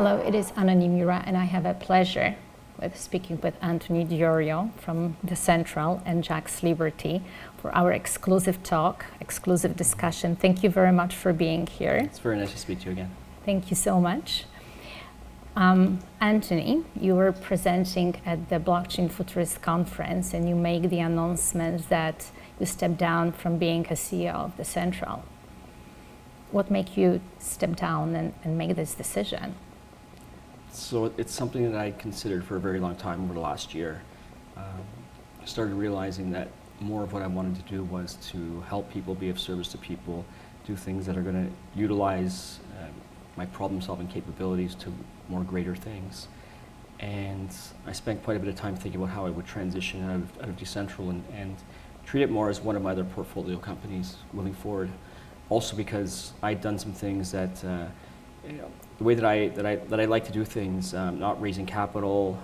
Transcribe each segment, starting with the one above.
Hello, it is Anna Niemira, and I have a pleasure with speaking with Anthony Iorio from Decentral and Jack's Liberty for our exclusive talk, exclusive discussion. Thank you very much for being here. It's very nice to speak to you again. Thank you so much. Anthony, you were presenting at the Blockchain Futurist Conference, and you make the announcement that you stepped down from being a CEO of Decentral. What made you step down and make this decision? So it's something that I considered for a very long time over the last year. I started realizing that more of what I wanted to do was to help people, be of service to people, do things that are going to utilize my problem-solving capabilities to more greater things. And I spent quite a bit of time thinking about how I would transition out of Decentral and treat it more as one of my other portfolio companies moving forward. Also because I'd done some things that, the way that I like to do things, not raising capital,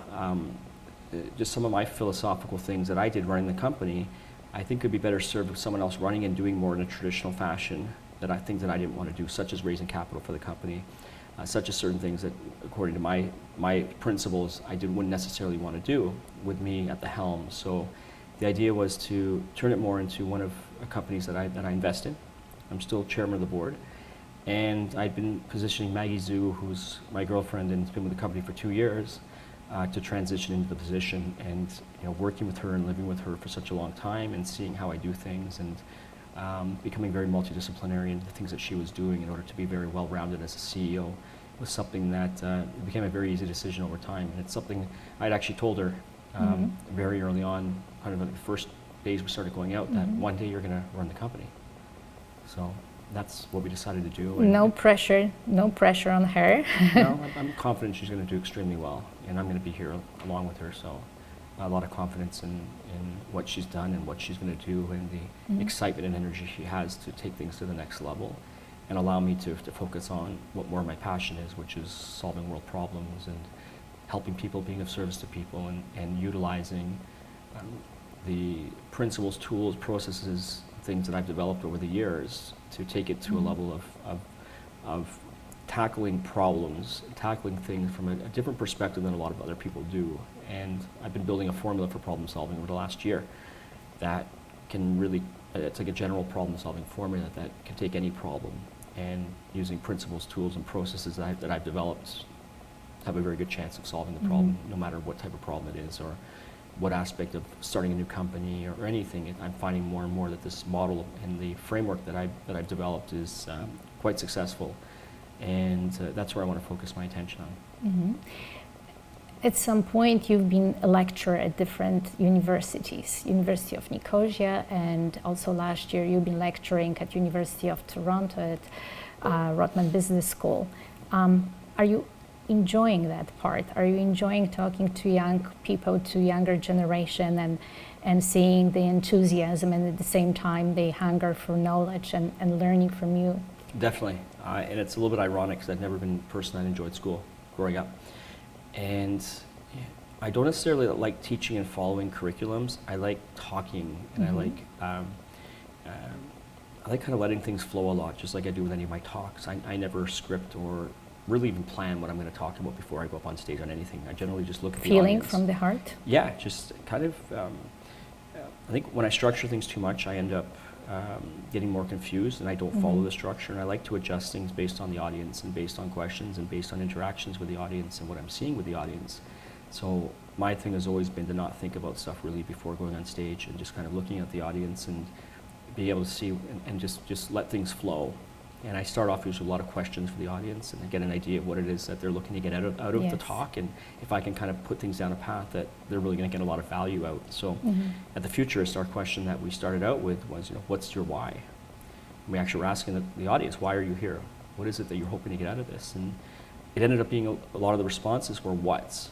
just some of my philosophical things that I did running the company, I think could be better served with someone else running and doing more in a traditional fashion that I think that I didn't want to do, such as raising capital for the company, such as certain things that, according to my principles, I wouldn't necessarily want to do with me at the helm. So the idea was to turn it more into one of the companies that I invest in. I'm still chairman of the board. And I've been positioning Maggie Zhu, who's my girlfriend and has been with the company for 2 years, to transition into the position, and working with her and living with her for such a long time and seeing how I do things and becoming very multidisciplinary in the things that she was doing in order to be very well-rounded as a CEO was something that it became a very easy decision over time. And it's something I'd actually told her very early on, kind of in the first days we started going out, that one day you're going to run the company. So that's what we decided to do. No pressure on her. No, I'm confident she's going to do extremely well, and I'm going to be here along with her. So a lot of confidence in what she's done and what she's going to do, and the excitement and energy she has to take things to the next level and allow me to focus on what more my passion is, which is solving world problems and helping people, being of service to people, and utilizing the principles, tools, processes, things that I've developed over the years to take it to a level of tackling problems, tackling things from a different perspective than a lot of other people do. And I've been building a formula for problem solving over the last year that can really, it's like a general problem solving formula that can take any problem, and using principles, tools, and processes that I've developed have a very good chance of solving the problem, no matter what type of problem it is or what aspect of starting a new company or anything. I'm finding more and more that this model and the framework that I've developed is quite successful, and that's where I want to focus my attention on. At some point, you've been a lecturer at different universities, University of Nicosia, and also last year you've been lecturing at University of Toronto at Rotman Business School. Are you enjoying that part? Are you enjoying talking to young people, to younger generation, and seeing the enthusiasm and at the same time the hunger for knowledge and learning from you? Definitely, and it's a little bit ironic because I've never been a person that enjoyed school growing up. And I don't necessarily like teaching and following curriculums. I like talking, and I like kind of letting things flow a lot, just like I do with any of my talks. I never script or really even plan what I'm going to talk about before I go up on stage on anything. I generally just look at the audience. Feeling from the heart? Yeah, just kind of, I think when I structure things too much, I end up getting more confused, and I don't follow the structure, and I like to adjust things based on the audience and based on questions and based on interactions with the audience and what I'm seeing with the audience. So my thing has always been to not think about stuff really before going on stage, and just kind of looking at the audience and be able to see and just let things flow. And I start off usually with a lot of questions for the audience, and I get an idea of what it is that they're looking to get out of the talk, and if I can kind of put things down a path that they're really going to get a lot of value out. So at the Futurist, our question that we started out with was, what's your why? And we actually were asking the audience, why are you here? What is it that you're hoping to get out of this? And it ended up being a lot of the responses were what's.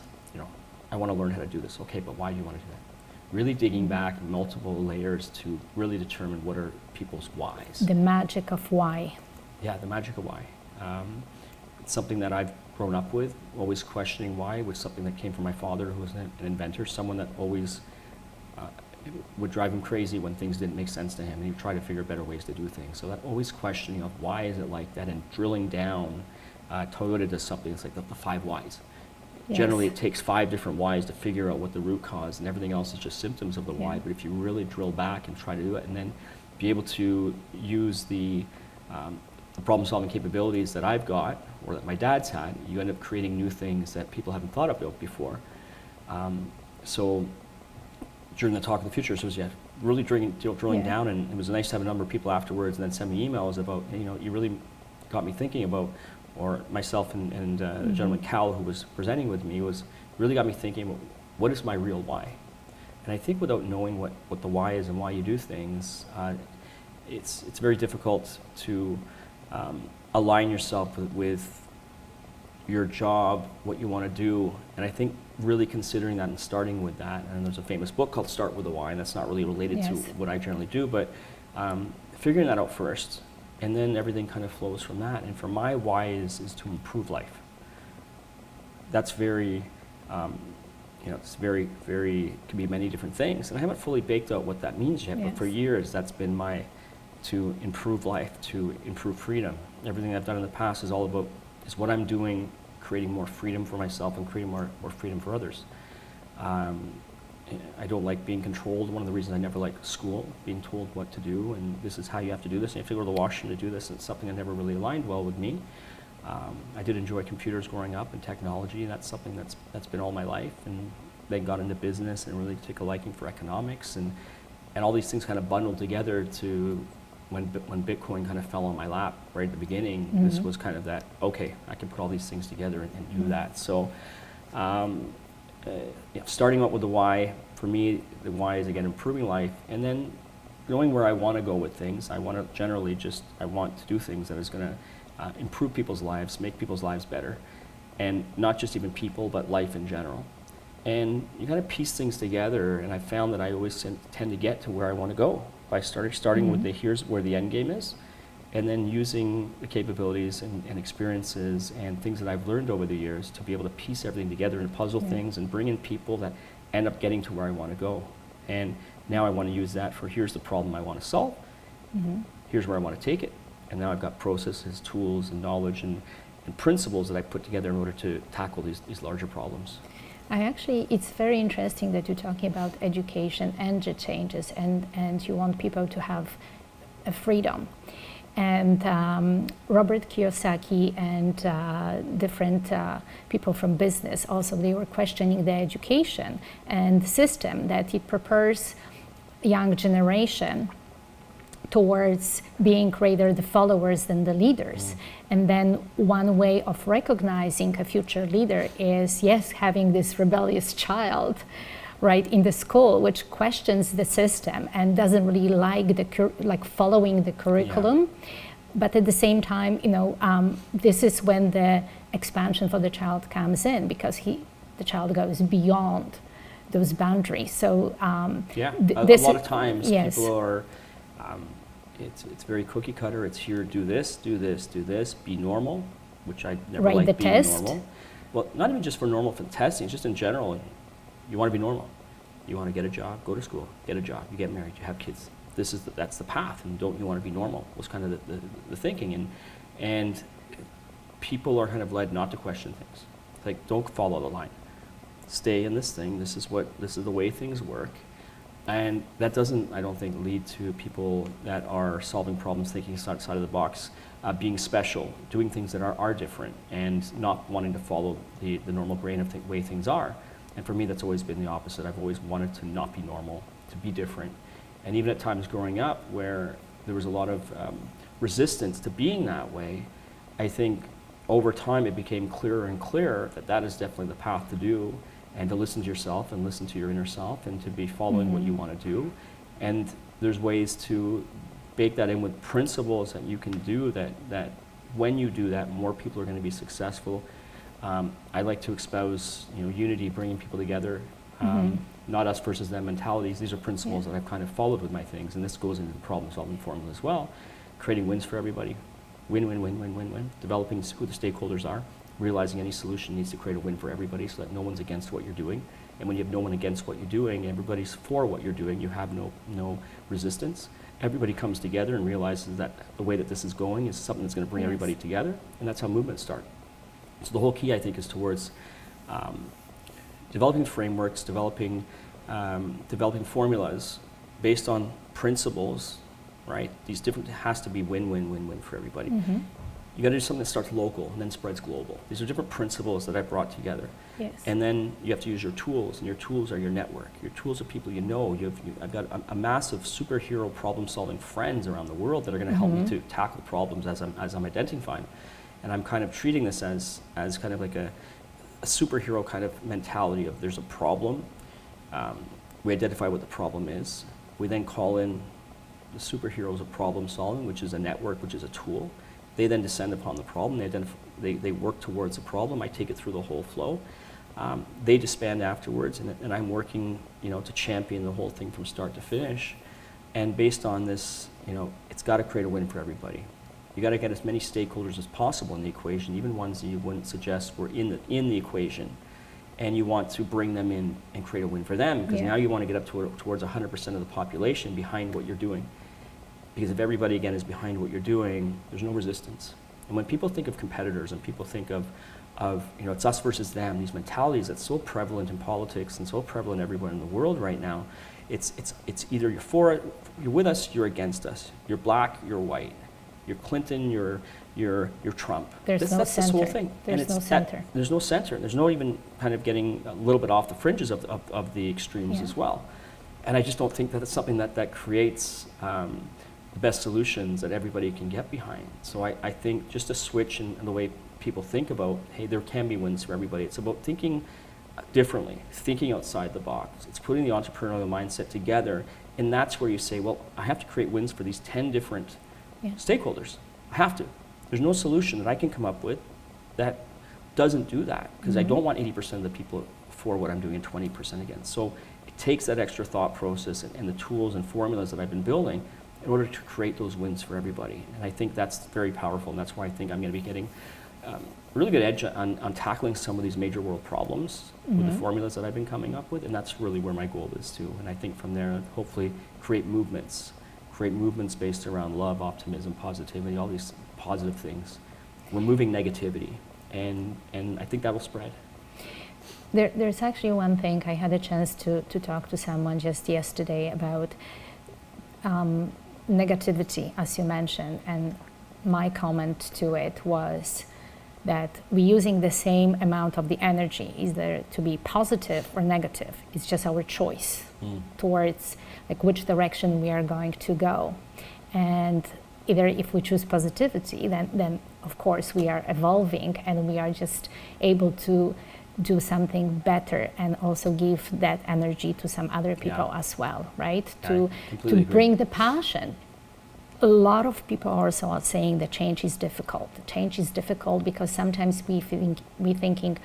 I want to learn how to do this. Okay, but why do you want to do that? Really digging back multiple layers to really determine what are people's whys. The magic of why. Yeah, the magic of why. It's something that I've grown up with, always questioning why. It was something that came from my father, who was an inventor, someone that always would drive him crazy when things didn't make sense to him, and he'd try to figure better ways to do things. So that always questioning of why is it like that, and drilling down Toyota does something, it's like the 5 whys. Yes. Generally, it takes 5 different whys to figure out what the root cause, and everything else is just symptoms of the why. But if you really drill back and try to do it, and then be able to use the problem-solving capabilities that I've got, or that my dad's had, you end up creating new things that people haven't thought about before. So during the talk of the future, so yeah, really drilling down, and it was nice to have a number of people afterwards and then send me emails about, you really got me thinking about, or myself and the gentleman Cal, who was presenting with me, was really got me thinking about what is my real why. And I think without knowing what the why is and why you do things, it's very difficult to align yourself with your job, what you want to do. And I think really considering that and starting with that, and there's a famous book called Start With the Why, and that's not really related to what I generally do, but figuring that out first, and then everything kind of flows from that. And for my why is to improve life. That's very, it's very, very, can be many different things. And I haven't fully baked out what that means yet, but for years that's been to improve life, to improve freedom. Everything I've done in the past is all about, is what I'm doing, creating more freedom for myself and creating more freedom for others. I don't like being controlled. One of the reasons I never liked school, being told what to do, and this is how you have to do this, and you have to go to the washroom to do this, and it's something that never really aligned well with me. I did enjoy computers growing up and technology, and that's something that's been all my life, and then got into business and really took a liking for economics, and all these things kind of bundled together to when Bitcoin kind of fell on my lap right at the beginning. This was kind of that, okay, I can put all these things together and do that. So starting out with the why, for me, the why is, again, improving life, and then knowing where I want to go with things. I want to do things that is going to improve people's lives, make people's lives better, and not just even people, but life in general. And you kind of piece things together, and I found that I always tend to get to where I want to go by starting with here's where the end game is, and then using the capabilities and experiences and things that I've learned over the years to be able to piece everything together and puzzle things and bring in people that end up getting to where I want to go. And now I want to use that for, here's the problem I want to solve, here's where I want to take it, and now I've got processes, tools, and knowledge and principles that I put together in order to tackle these larger problems. It's very interesting that you're talking about education and the changes, and you want people to have a freedom. And Robert Kiyosaki and different people from business also, they were questioning the education and the system that it prepares young generation towards being rather the followers than the leaders. And then one way of recognizing a future leader is, having this rebellious child, right, in the school, which questions the system and doesn't really like following the curriculum. But at the same time, this is when the expansion for the child comes in, because the child goes beyond those boundaries. So a lot of times people are, it's very cookie cutter. It's here, do this, do this, do this, be normal, which I never liked being normal. Well, not even just for normal for testing, just in general. You want to be normal. You want to get a job, go to school, get a job, you get married, you have kids. That's the path, and don't you want to be normal? Was kind of the thinking, and people are kind of led not to question things. Like, don't follow the line. Stay in this thing. This is the way things work. And that doesn't, I don't think, lead to people that are solving problems, thinking outside of the box, being special, doing things that are different, and not wanting to follow the normal grain of way things are. And for me, that's always been the opposite. I've always wanted to not be normal, to be different. And even at times growing up where there was a lot of resistance to being that way, I think over time it became clearer and clearer that is definitely the path to do, and to listen to yourself and listen to your inner self and to be following what you want to do. And there's ways to bake that in with principles that you can do that when you do that, more people are going to be successful. I like to espouse unity, bringing people together, not us versus them mentalities. These are principles that I've kind of followed with my things, and this goes into the problem solving formula as well. Creating wins for everybody. Win, win, win, win, win, win. Developing who the stakeholders are. Realizing any solution needs to create a win for everybody so that no one's against what you're doing. And when you have no one against what you're doing, everybody's for what you're doing, you have no resistance. Everybody comes together and realizes that the way that this is going is something that's going to bring everybody together, and that's how movements start. So the whole key, I think, is towards developing frameworks, developing formulas based on principles, right? These different, it has to be win-win-win-win for everybody. Mm-hmm. You got to do something that starts local and then spreads global. These are different principles that I brought together. Yes. And then you have to use your tools, and your tools are your network. Your tools are people you know. I've got a massive superhero problem-solving friends around the world that are going to help me to tackle problems as I'm identifying. And I'm kind of treating this as kind of like a superhero kind of mentality of there's a problem. We identify what the problem is. We then call in the superheroes of problem solving, which is a network, which is a tool. They then descend upon the problem. They work towards the problem. I take it through the whole flow. They disband afterwards, and I'm working, to champion the whole thing from start to finish. And based on this, it's got to create a win for everybody. You got to get as many stakeholders as possible in the equation, even ones that you wouldn't suggest were in the equation. And you want to bring them in and create a win for them, because now you want to get up towards 100% of the population behind what you're doing. Because if everybody, again, is behind what you're doing, there's no resistance. And when people think of competitors and people think of it's us versus them, these mentalities that's so prevalent in politics and so prevalent everywhere in the world right now, it's either you're for it, you're with us, you're against us. You're black, you're white. You're Clinton, you're Trump. That's no center. This whole thing. There's no center. There's no center. There's no even kind of getting a little bit off the fringes of the extremes as well. And I just don't think that it's something that creates the best solutions that everybody can get behind. So I think just a switch in the way people think about, hey, there can be wins for everybody. It's about thinking differently, thinking outside the box. It's putting the entrepreneurial mindset together, and that's where you say, well, I have to create wins for these 10 different stakeholders. I have to. There's no solution that I can come up with that doesn't do that, because I don't want 80% of the people for what I'm doing and 20% against. So it takes that extra thought process and the tools and formulas that I've been building in order to create those wins for everybody. And I think that's very powerful, and that's why I think I'm going to be getting a really good edge on tackling some of these major world problems with the formulas that I've been coming up with, and that's really where my goal is too. And I think from there, hopefully create movements based around love, optimism, positivity, all these positive things, removing negativity, and I think that will spread. There's actually one thing. I had a chance to talk to someone just yesterday about negativity, as you mentioned, and my comment to it was that we're using the same amount of the energy, either to be positive or negative. It's just our choice towards like which direction we are going to go. And either if we choose positivity, then of course we are evolving and we are just able to do something better and also give that energy to some other people as well, right? To bring the passion. A lot of people also are saying that change is difficult. Change is difficult because sometimes we thinking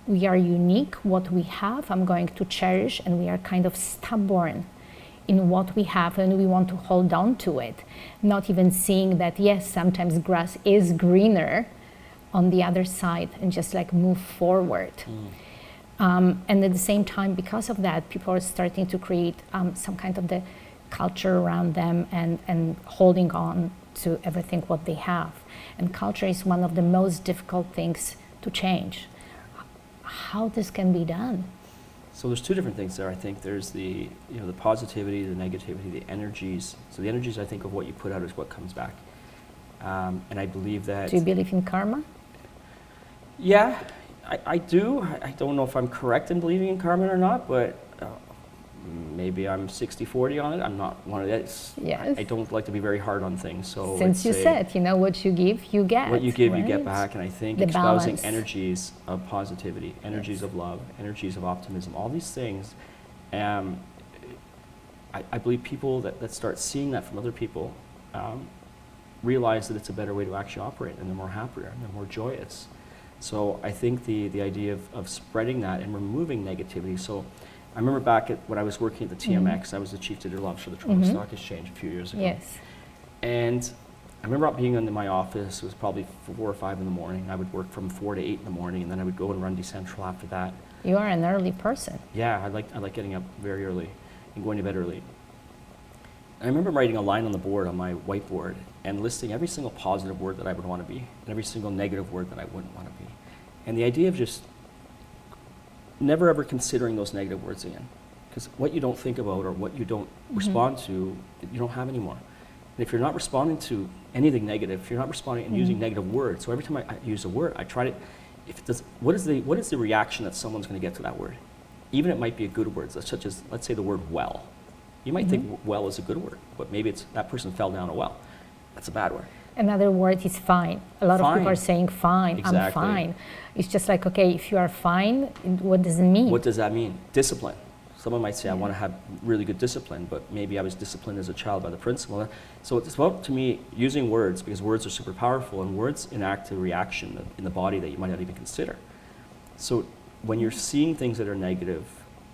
we are unique, what we have, I'm going to cherish, and we are kind of stubborn in what we have and we want to hold on to it. Not even seeing that, yes, sometimes grass is greener on the other side and just like move forward. And at the same time, because of that, people are starting to create some kind of the culture around them and holding on to everything what they have. And culture is one of the most difficult things to change. How this can be done? So there's two different things there. I think there's the the positivity, the negativity, the energies. So the energies, I think, of what you put out is what comes back. And I believe that. Do you believe in karma? Yeah, I do. I don't know if I'm correct in believing in karma or not, but maybe I'm 60-40 on it. I'm not one of those. Yes. I don't like to be very hard on things. So since you said, what you give, you get. What you give, right? you get back. And I think the espousing balance. energies of positivity, energies of love, energies of optimism, all these things, I believe people that start seeing that from other people realize that it's a better way to actually operate, and they're more happier, and they're more joyous. So I think the idea of spreading that and removing negativity. So I remember back when I was working at the TMX, I was the chief digital officer of the Toronto Stock Exchange a few years ago. Yes. And I remember being in my office, it was probably 4 or 5 in the morning. I would work from 4 to 8 in the morning, and then I would go and run Decentral after that. You are an early person. Yeah, I like getting up very early and going to bed early. I remember writing a line on the board, on my whiteboard, and listing every single positive word that I would want to be, and every single negative word that I wouldn't want to be. And the idea of just never ever considering those negative words again. Because what you don't think about or what you don't respond to, you don't have anymore. And if you're not responding to anything negative, if you're not responding and using negative words, so every time I use a word, I try to, if it does, what is the reaction that someone's going to get to that word? Even it might be a good word, such as, let's say the word well. You might think well is a good word, but maybe it's that person fell down a well. That's a bad word. Another word is fine. A lot of people are saying fine, exactly. I'm fine. It's just like, okay, if you are fine, what does it mean? What does that mean? Discipline. Someone might say, I want to have really good discipline, but maybe I was disciplined as a child by the principal. So it's about, to me, using words, because words are super powerful, and words enact a reaction in the body that you might not even consider. So when you're seeing things that are negative,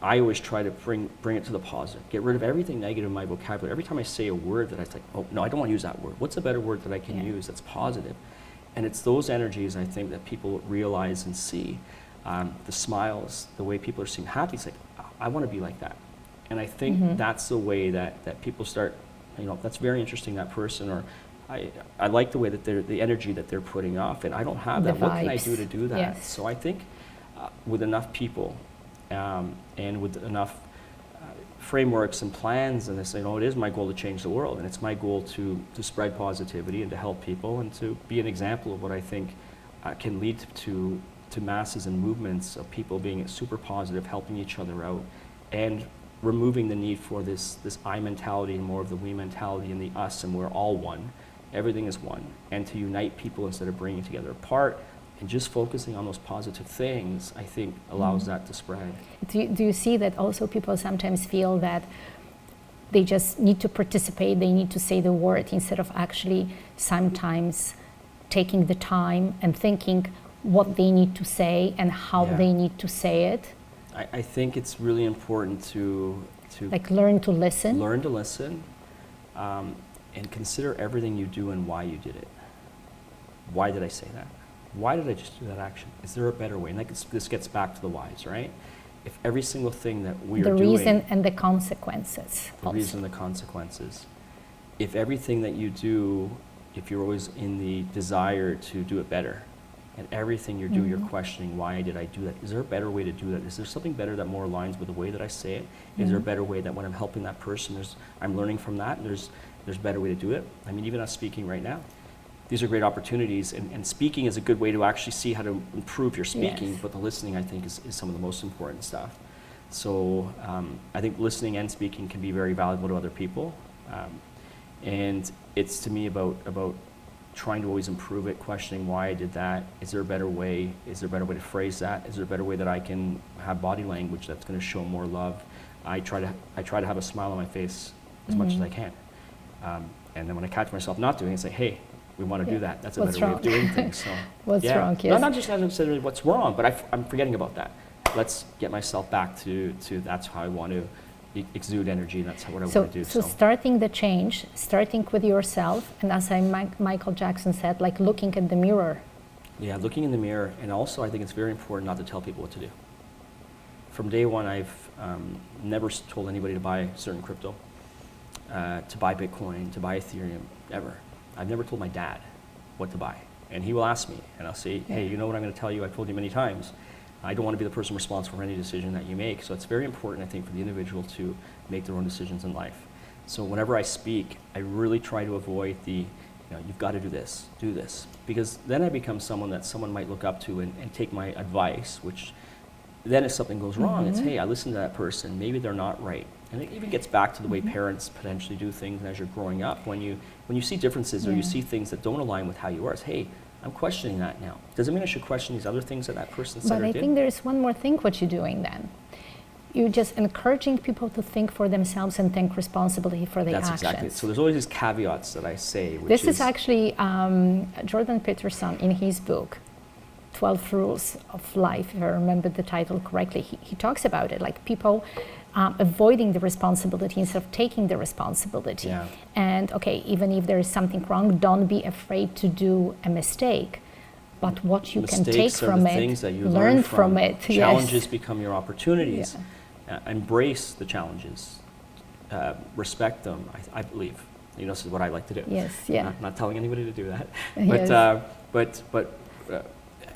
I always try to bring it to the positive. Get rid of everything negative in my vocabulary. Every time I say a word that I think, oh, no, I don't want to use that word. What's a better word that I can use that's positive? And it's those energies, I think, that people realize and see. The smiles, the way people are seeing happy, it's like, I want to be like that. And I think that's the way that people start, that's very interesting, that person, or I like the way that the energy that they're putting off, and I don't have that. What can I do to do that? Yes. So I think with enough people and with enough frameworks and plans, and they say, it is my goal to change the world, and it's my goal to spread positivity and to help people and to be an example of what I think can lead to masses and movements of people being super positive, helping each other out, and removing the need for this I mentality and more of the we mentality and the us, and we're all one. Everything is one. And to unite people instead of bringing together apart, and just focusing on those positive things, I think allows that to spread. Do you see that also people sometimes feel that they just need to participate, they need to say the word, instead of actually sometimes taking the time and thinking what they need to say and how they need to say it? I think it's really important to like learn to listen. Learn to listen, and consider everything you do and why you did it. Why did I say that? Why did I just do that action? Is there a better way? And this gets back to the whys, right? If every single thing that we are doing... The reason and the consequences. The reason and the consequences. If everything that you do, if you're always in the desire to do it better, and everything you do, you're questioning, why did I do that? Is there a better way to do that? Is there something better that more aligns with the way that I say it? Is there a better way that when I'm helping that person, I'm learning from that, and there's a better way to do it? I mean, even us speaking right now, these are great opportunities, and speaking is a good way to actually see how to improve your speaking, but the listening, I think, is some of the most important stuff. So I think listening and speaking can be very valuable to other people, and it's to me about trying to always improve it, questioning why I did that. Is there a better way? Is there a better way to phrase that? Is there a better way that I can have body language that's going to show more love? I try to have a smile on my face as much as I can, and then when I catch myself not doing it, I say, hey, we want to do that. That's a better way of doing things. So, what's wrong? Yes. No, not just necessarily what's wrong, but I'm forgetting about that. Let's get myself back to that's how I want to exude energy, and that's what I want to do. So starting the change, starting with yourself, and as Michael Jackson said, like looking at the mirror. Yeah, looking in the mirror, and also I think it's very important not to tell people what to do. From day one, I've never told anybody to buy certain crypto, to buy Bitcoin, to buy Ethereum, ever. I've never told my dad what to buy. And he will ask me, and I'll say, hey, you know what I'm going to tell you? I've told you many times. I don't want to be the person responsible for any decision that you make. So it's very important, I think, for the individual to make their own decisions in life. So whenever I speak, I really try to avoid you've got to do this, because then I become someone that someone might look up to and take my advice, which then if something goes wrong, it's, hey, I listened to that person, maybe they're not right. And it even gets back to the way parents potentially do things as you're growing up. When you see differences or you see things that don't align with how you are, it's, hey, I'm questioning that now. Does it mean I should question these other things that person said or did? But I think there is one more thing what you're doing then. You're just encouraging people to think for themselves and take responsibility for their actions. That's exactly it. So there's always these caveats that I say. This is actually Jordan Peterson in his book, 12 Rules of Life, if I remember the title correctly. He talks about it, like people avoiding the responsibility instead of taking the responsibility. Yeah. And okay, even if there is something wrong, don't be afraid to do a mistake. But what you can take from it, learn from it. Challenges become your opportunities. Embrace the challenges. respect them, I believe. You know, this is what I like to do. Yes, yeah. Not telling anybody to do that. Yes. But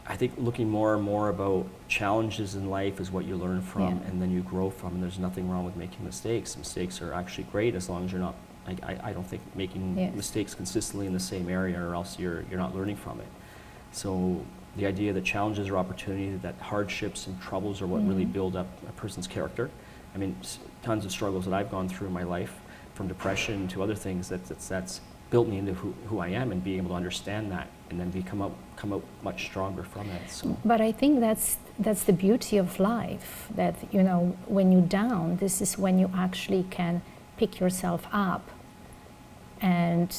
I think looking more and more about challenges in life is what you learn from, Yeah. and then you grow from. And there's nothing wrong with making mistakes. Mistakes are actually great as long as you're not. I don't think making Yes. mistakes consistently in the same area, or else you're not learning from it. So the idea that challenges are opportunity, that hardships and troubles are what really build up a person's character. I mean, tons of struggles that I've gone through in my life, from depression to other things, that's built me into who I am, and being able to understand that and then come out much stronger from it. So. But I think that's the beauty of life, that, you know, when you're down, this is when you actually can pick yourself up and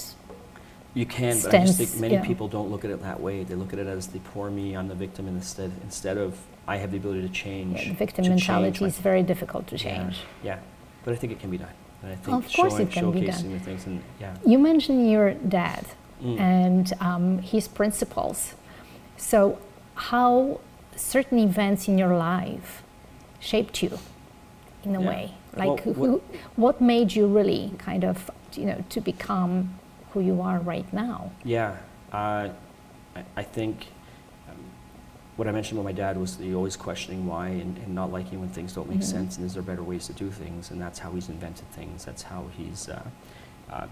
you can, but I just think many people don't look at it that way. They look at it as the poor me, I'm the victim, instead of I have the ability to change. the victim mentality is very difficult to change. Yeah, but I think it can be done. And I think of course it can be done. showcasing the things, and You mentioned your dad and his principles. So how certain events in your life shaped you in a way? Like, what made you really kind of, you know, to become who you are right now? Yeah, I think what I mentioned about my dad was the always questioning why, and not liking when things don't make sense, and is there better ways to do things, and that's how he's invented things. That's how he's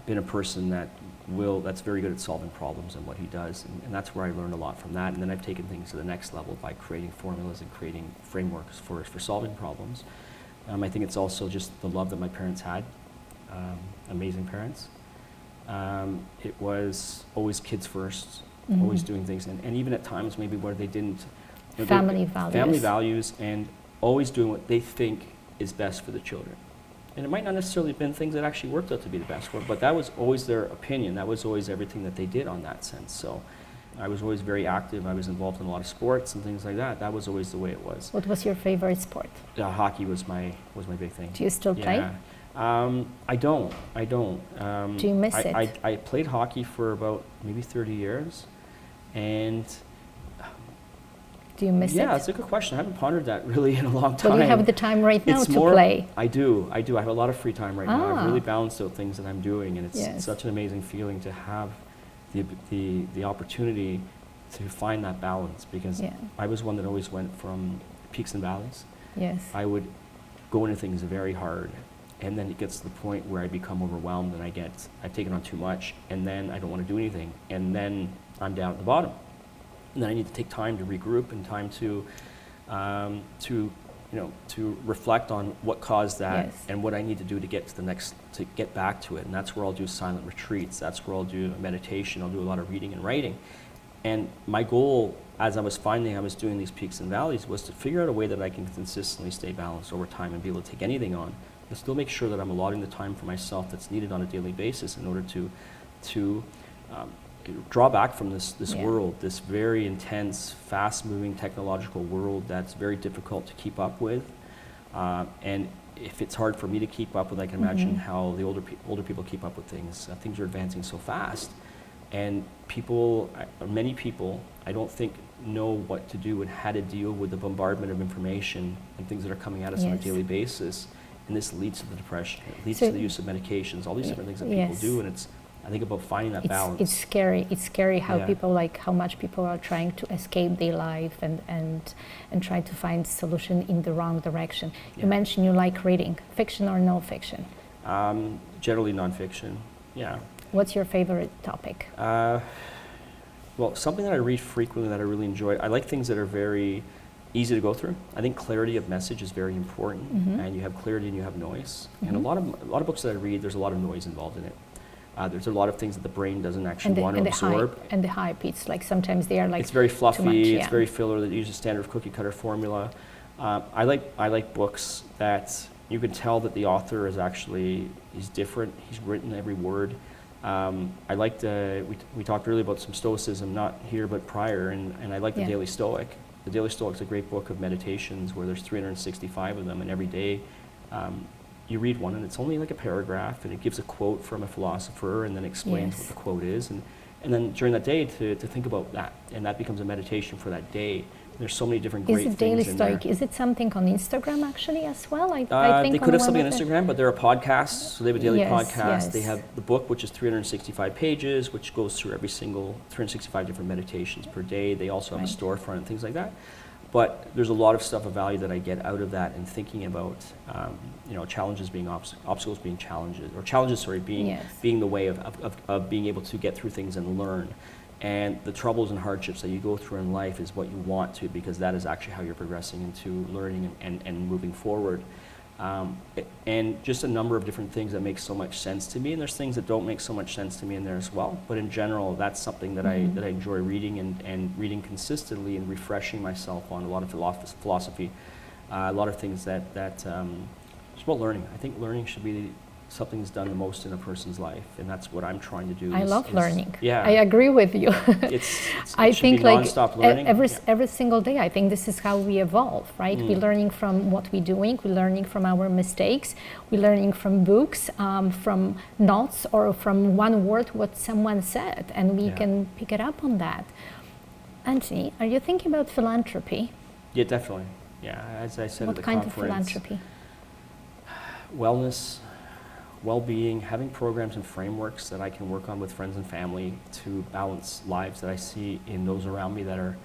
been a person that's very good at solving problems and what he does, and that's where I learned a lot from that. And then I've taken things to the next level by creating formulas and creating frameworks for solving problems. I think it's also just the love that my parents had, amazing parents. It was always kids first, always doing things, and even at times maybe where they didn't. You know, family values, and always doing what they think is best for the children. And it might not necessarily have been things that actually worked out to be the best for them, but that was always their opinion. That was always everything that they did on that sense. So I was always very active. I was involved in a lot of sports and things like that. That was always the way it was. What was your favorite sport? Hockey was my big thing. Do you still play? I don't. Do you miss it? I played hockey for about maybe 30 years, and do you miss it? Yeah, that's a good question. I haven't pondered that really in a long time. Well, you have the time right now to play. I do. I have a lot of free time right now. I've really balanced out things that I'm doing, and it's such an amazing feeling to have the opportunity to find that balance, because I was one that always went from peaks and valleys. Yes. I would go into things very hard, and then it gets to the point where I become overwhelmed, and I've taken on too much, and then I don't want to do anything, and then I'm down at the bottom. And then I need to take time to regroup, and time to reflect on what caused that, and what I need to do to get back to it. And that's where I'll do silent retreats. That's where I'll do meditation. I'll do a lot of reading and writing. And my goal, as I was doing these peaks and valleys, was to figure out a way that I can consistently stay balanced over time and be able to take anything on, but still make sure that I'm allotting the time for myself that's needed on a daily basis in order to draw back from this world, this very intense, fast-moving technological world that's very difficult to keep up with. And if it's hard for me to keep up with, I can imagine how the older people keep up with things. Things are advancing so fast, and many people, I don't think, know what to do and how to deal with the bombardment of information and things that are coming at us on a daily basis. And this leads to the depression. It leads to the use of medications, all these different things that people do, and I think about finding that balance. It's scary. It's scary how how much people are trying to escape their life and try to find solution in the wrong direction. You mentioned you like reading, fiction or no fiction? Generally nonfiction. Yeah. What's your favorite topic? Well, something that I read frequently that I really enjoy. I like things that are very easy to go through. I think clarity of message is very important, and you have clarity and you have noise. And a lot of books that I read, there's a lot of noise involved in it. There's a lot of things that the brain doesn't actually want to absorb. And the hype, it's like sometimes they are like it's very fluffy, too much, it's very filler, that uses standard cookie cutter formula. I like books that you can tell that the author he's different, he's written every word. I liked, we talked earlier about some Stoicism, not here but prior, and I like the Daily Stoic. The Daily Stoic is a great book of meditations where there's 365 of them, and every day you read one, and it's only like a paragraph, and it gives a quote from a philosopher and then explains what the quote is, and then during that day to think about that, and that becomes a meditation for that day, There's so many different Is great it daily things in there. stoic? Is it something on Instagram actually as well? I think they could have something on one of Instagram, but they're a podcast, so they have a daily Yes, podcast. They yes. have the book, which is 365 pages, which goes through every single 365 different meditations per day. They also have a Right. storefront and things like that. But there's a lot of stuff of value that I get out of that, and thinking about, challenges being obstacles being challenges, or challenges, sorry, being Yes. being the way of being able to get through things and learn. And the troubles and hardships that you go through in life is what you want to, because that is actually how you're progressing into learning and moving forward. And just a number of different things that make so much sense to me, and there's things that don't make so much sense to me in there as well. But in general, that's something that I enjoy reading, and reading consistently and refreshing myself on a lot of philosophy, a lot of things that it's about learning. I think learning should be something that's done the most in a person's life, and that's what I'm trying to do. I love learning. Yeah, I agree with you. I should think be like nonstop learning. every single day, I think this is how we evolve, right? We're learning from what we're doing, we're learning from our mistakes, we're learning from books, from notes, or from one word what someone said, and we can pick it up on that. Anthony, are you thinking about philanthropy? Yeah, definitely. Yeah, as I said What at the kind conference, of philanthropy? Wellness, well-being, having programs and frameworks that I can work on with friends and family to balance lives that I see in those around me that are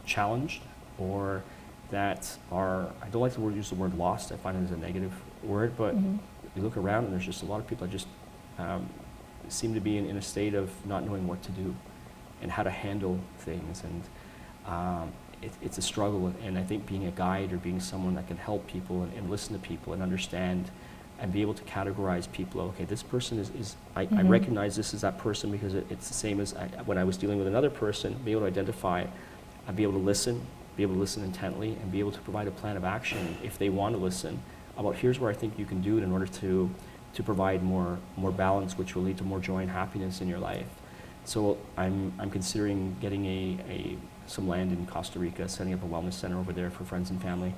challenged, or that are, I don't like to use the word lost, I find it as a negative word, but you look around and there's just a lot of people that just seem to be in a state of not knowing what to do and how to handle things, and it's a struggle. And I think being a guide, or being someone that can help people and listen to people and understand and be able to categorize people. Okay, this person is I recognize this as that person, because it's the same as when I was dealing with another person, be able to identify, I'd be able to listen intently, and be able to provide a plan of action if they want to listen, about here's where I think you can do it in order to provide more balance, which will lead to more joy and happiness in your life. So I'm considering getting some land in Costa Rica, setting up a wellness center over there for friends and family,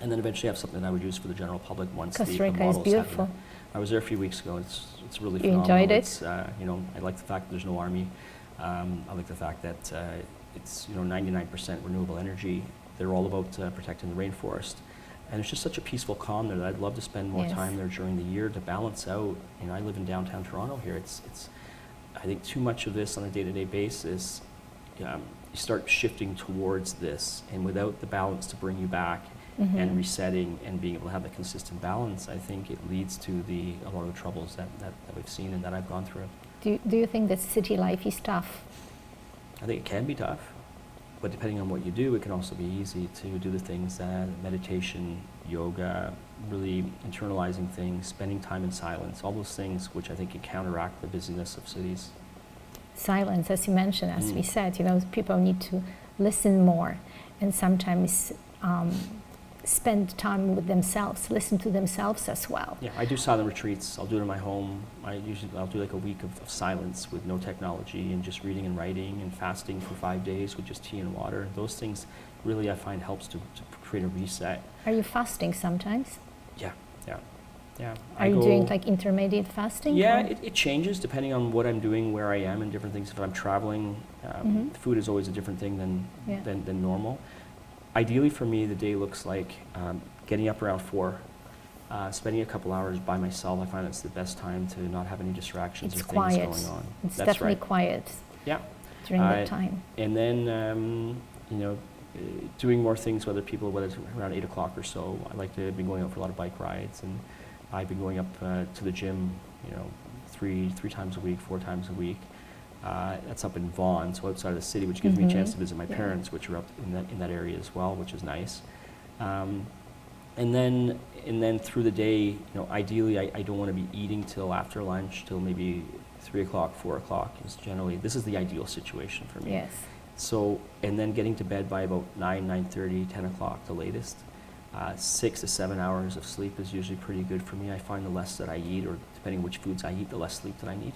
and then eventually have something that I would use for the general public once Costa the Rica is models beautiful. happen. I was there a few weeks ago. It's really You phenomenal. enjoyed it? It's, I like the fact that there's no army. I like the fact that it's 99% renewable energy. They're all about protecting the rainforest, and it's just such a peaceful calm there that I'd love to spend more Yes. time there during the year to balance out. I live in downtown Toronto here. It's I think too much of this on a day-to-day basis. You start shifting towards this, and without the balance to bring you back and resetting and being able to have that consistent balance, I think it leads to a lot of the troubles that we've seen and that I've gone through. Do you think that city life is tough? I think it can be tough, but depending on what you do, it can also be easy to do the things that meditation, yoga, really internalizing things, spending time in silence, all those things which I think can counteract the busyness of cities. Silence, as you mentioned, as we said, people need to listen more, and sometimes spend time with themselves, listen to themselves as well. Yeah, I do silent retreats. I'll do it in my home. I'll do like a week of silence with no technology, and just reading and writing and fasting for 5 days with just tea and water. Those things really I find helps to create a reset. Are you fasting sometimes? Yeah. Are you doing like intermediate fasting? Yeah, it changes depending on what I'm doing, where I am, and different things. If I'm traveling, food is always a different thing than normal. Ideally for me, the day looks like getting up around 4, spending a couple hours by myself. I find that's the best time to not have any distractions It's or quiet. things going on. It's That's definitely right. quiet Yeah. during that time. And then, doing more things, whether it's around 8 o'clock or so. I like to be going out for a lot of bike rides, and I've been going up to the gym, 3 times a week, 4 times a week. That's up in Vaughan, so outside of the city, which gives me a chance to visit my parents, which are up in that area as well, which is nice. And then through the day, ideally I don't want to be eating till after lunch, till maybe 3 o'clock, 4 o'clock is generally, this is the ideal situation for me. Yes. So, and then getting to bed by about 9:30, 10 o'clock the latest. 6 to 7 hours of sleep is usually pretty good for me. I find the less that I eat, or depending on which foods I eat, the less sleep that I need.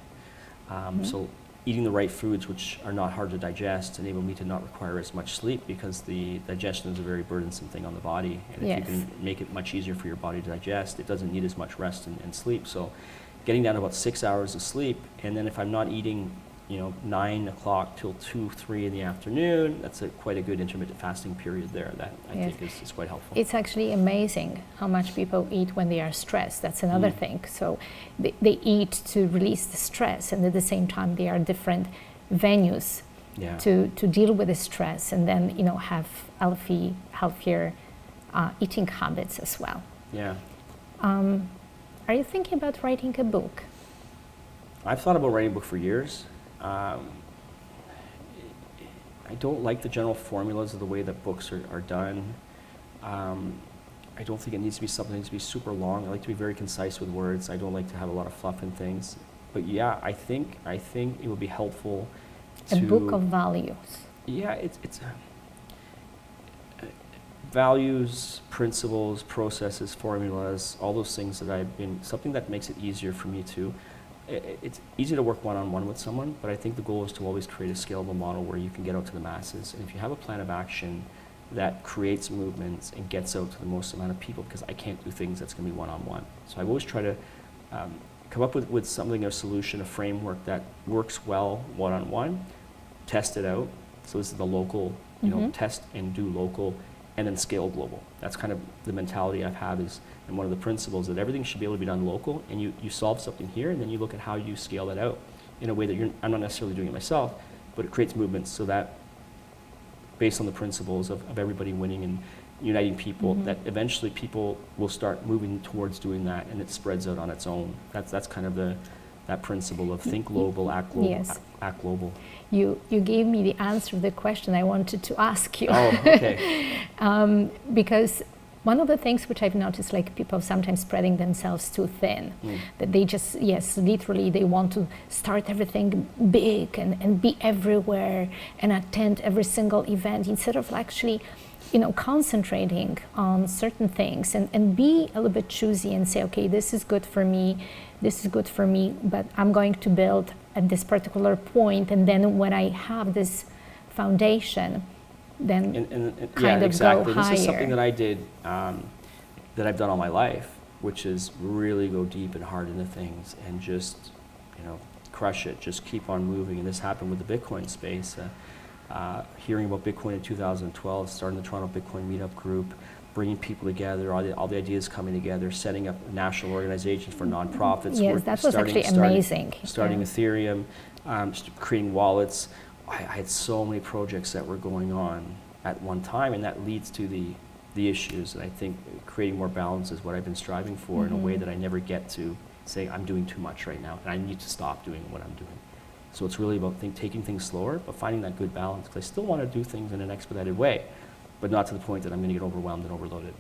So eating the right foods, which are not hard to digest, enable me to not require as much sleep, because the digestion is a very burdensome thing on the body. And if you can make it much easier for your body to digest, it doesn't need as much rest and sleep. So getting down to about 6 hours of sleep, and then if I'm not eating 9 o'clock till 2, 3 in the afternoon. That's quite a good intermittent fasting period there that I think is quite helpful. It's actually amazing how much people eat when they are stressed. That's another thing. So they eat to release the stress, and at the same time they are different venues to deal with the stress, and then have healthier eating habits as well. Yeah. Are you thinking about writing a book? I've thought about writing a book for years. I don't like the general formulas of the way that books are done. I don't think it needs to be something that needs to be super long. I like to be very concise with words. I don't like to have a lot of fluff and things. But yeah, I think it would be helpful to... A book of values. Yeah, it's values, principles, processes, formulas, all those things that something that makes it easier for me to... It's easy to work one-on-one with someone, but I think the goal is to always create a scalable model where you can get out to the masses. And if you have a plan of action that creates movements and gets out to the most amount of people, because I can't do things that's going to be one-on-one. So I've always tried to come up with something, a solution, a framework that works well one-on-one, test it out. So this is the local, test and do local, and then scale global. That's kind of the mentality I've had and one of the principles that everything should be able to be done local, and you solve something here, and then you look at how you scale that out in a way that I'm not necessarily doing it myself, but it creates movements so that based on the principles of everybody winning and uniting people, that eventually people will start moving towards doing that, and it spreads out on its own. That's kind of that principle of think global, act global, Yes. act global. You gave me the answer to the question I wanted to ask you. Oh, okay. Because one of the things which I've noticed, like people sometimes spreading themselves too thin, that they just, literally they want to start everything big and be everywhere and attend every single event instead of actually, concentrating on certain things and be a little bit choosy and say, okay, this is good for me, but I'm going to build at this particular point, and then when I have this foundation, then kind of exactly. go higher. This is something that I did, that I've done all my life, which is really go deep and hard into things and just, crush it, just keep on moving. And this happened with the Bitcoin space. Hearing about Bitcoin in 2012, starting the Toronto Bitcoin Meetup Group, bringing people together, all the ideas coming together, setting up national organizations for nonprofits. Yes, that was actually amazing. Starting Ethereum, creating wallets. I had so many projects that were going on at one time, and that leads to the issues. And I think creating more balance is what I've been striving for in a way that I never get to say, I'm doing too much right now, and I need to stop doing what I'm doing. So it's really about taking things slower, but finding that good balance, because I still want to do things in an expedited way, but not to the point that I'm going to get overwhelmed and overloaded.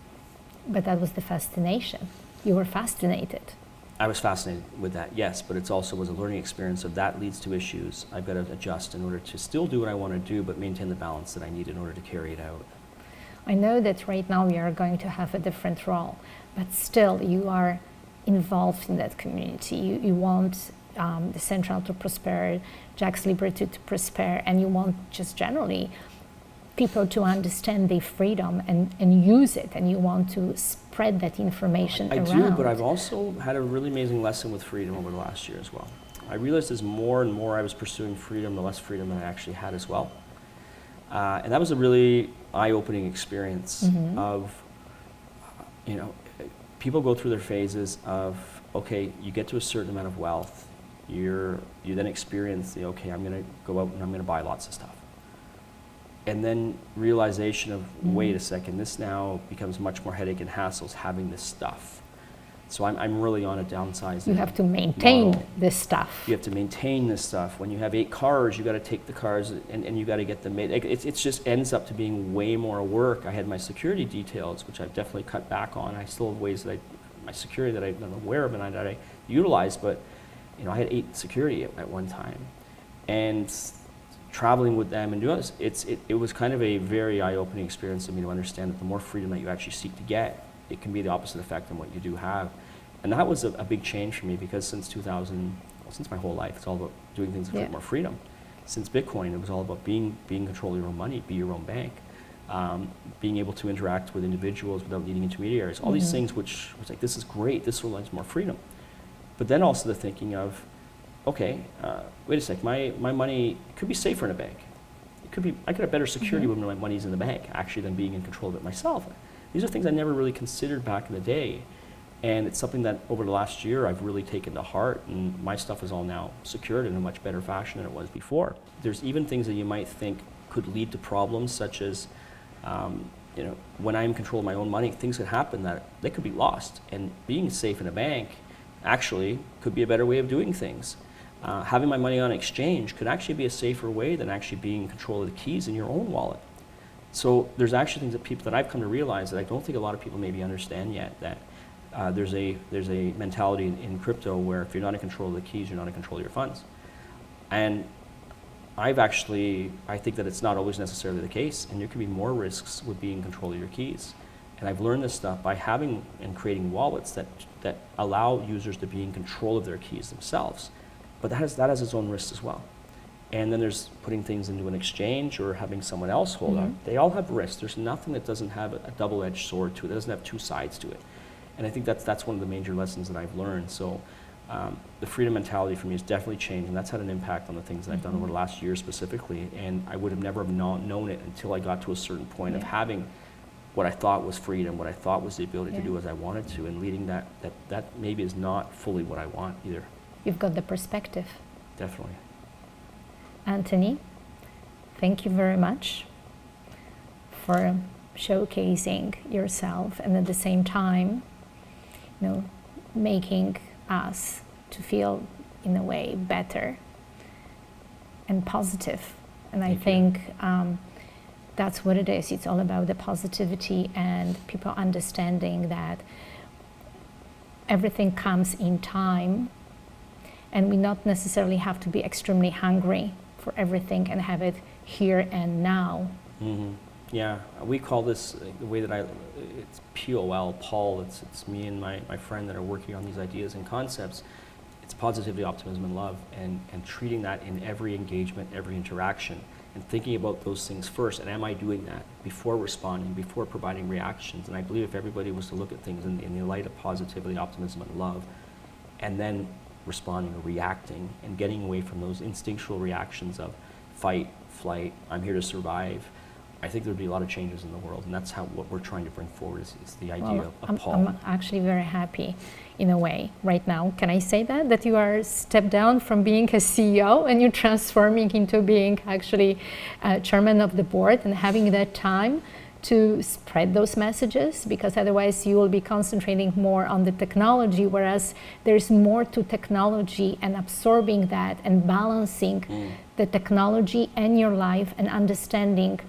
But that was the fascination. You were fascinated. I was fascinated with that, yes, but it also was a learning experience of that leads to issues. I've got to adjust in order to still do what I want to do, but maintain the balance that I need in order to carry it out. I know that right now we are going to have a different role, but still you are involved in that community. You want Decentral to prosper, Jack's Liberty to prosper, and you want just generally people to understand their freedom and use it, and you want to spread that information around. I do, but I've also had a really amazing lesson with freedom over the last year as well. I realized as more and more I was pursuing freedom, the less freedom that I actually had as well. And that was a really eye-opening experience of, people go through their phases of, okay, you get to a certain amount of wealth, you then experience okay, I'm going to go out and I'm going to buy lots of stuff. And then realization of, wait a second, this now becomes much more headache and hassles having this stuff. So I'm really on a downsizing. You have to maintain model. this stuff. You have to maintain this stuff. When you have 8 cars, you got to take the cars and you got to get them made. It just ends up to being way more work. I had my security details, which I've definitely cut back on. I still have ways that my security that I'm aware of and that I utilize, but I had 8 security at one time. And traveling with them and doing this, it was kind of a very eye-opening experience for me to understand that the more freedom that you actually seek to get, it can be the opposite effect than what you do have. And that was a big change for me, because since my whole life, it's all about doing things to get more freedom. Since Bitcoin, it was all about being in control of your own money, be your own bank, being able to interact with individuals without needing intermediaries, all these things which was like, this is great, this will lend more freedom. But then also the thinking of, okay, wait a sec, my money could be safer in a bank. It could be, I could have better security when my money's in the bank, actually, than being in control of it myself. These are things I never really considered back in the day. And it's something that over the last year I've really taken to heart, and my stuff is all now secured in a much better fashion than it was before. There's even things that you might think could lead to problems, such as, when I'm in control of my own money, things could happen that they could be lost. And being safe in a bank actually could be a better way of doing things. Having my money on exchange could actually be a safer way than actually being in control of the keys in your own wallet. So there's actually things that I've come to realize that I don't think a lot of people maybe understand yet, that there's a mentality in crypto where if you're not in control of the keys, you're not in control of your funds. And I think that it's not always necessarily the case, and there could be more risks with being in control of your keys. And I've learned this stuff by having and creating wallets that allow users to be in control of their keys themselves. But that has its own risks as well. And then there's putting things into an exchange or having someone else hold them. They all have risks. There's nothing that doesn't have a double-edged sword to it. It doesn't have two sides to it. And I think that's one of the major lessons that I've learned. So the freedom mentality for me has definitely changed, and that's had an impact on the things that I've done over the last year specifically. And I would have never known it until I got to a certain point of having what I thought was freedom, what I thought was the ability to do as I wanted to, and leading that maybe is not fully what I want either. You've got the perspective. Definitely. Anthony, thank you very much for showcasing yourself, and at the same time, making us to feel in a way better and positive. And I think that's what it is. It's all about the positivity and people understanding that everything comes in time, and we not necessarily have to be extremely hungry for everything and have it here and now. Yeah, we call this, the way that it's POL, Paul, it's me and my friend that are working on these ideas and concepts. It's positivity, optimism, and love, and treating that in every engagement, every interaction, and thinking about those things first, and am I doing that before responding, before providing reactions? And I believe if everybody was to look at things in the light of positivity, optimism, and love, and then responding or reacting, and getting away from those instinctual reactions of fight, flight, I'm here to survive, I think there'd be a lot of changes in the world, and that's what we're trying to bring forward is the idea of Paul. I'm actually very happy in a way right now. Can I say that you are stepped down from being a CEO and you're transforming into being actually chairman of the board and having that time to spread those messages, because otherwise you will be concentrating more on the technology, whereas there's more to technology, and absorbing that and balancing the technology and your life and understanding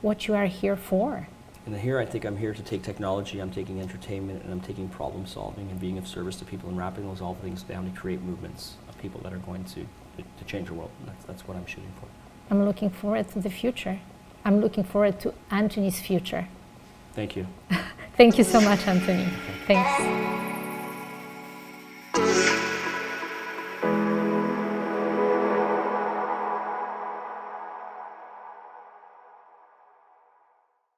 what you are here for. And here I think I'm here to take technology, I'm taking entertainment, and I'm taking problem solving and being of service to people and wrapping those all things down to create movements of people that are going to change the world. And that's what I'm shooting for. I'm looking forward to the future. I'm looking forward to Anthony's future. Thank you. Thank you so much, Anthony. Thanks.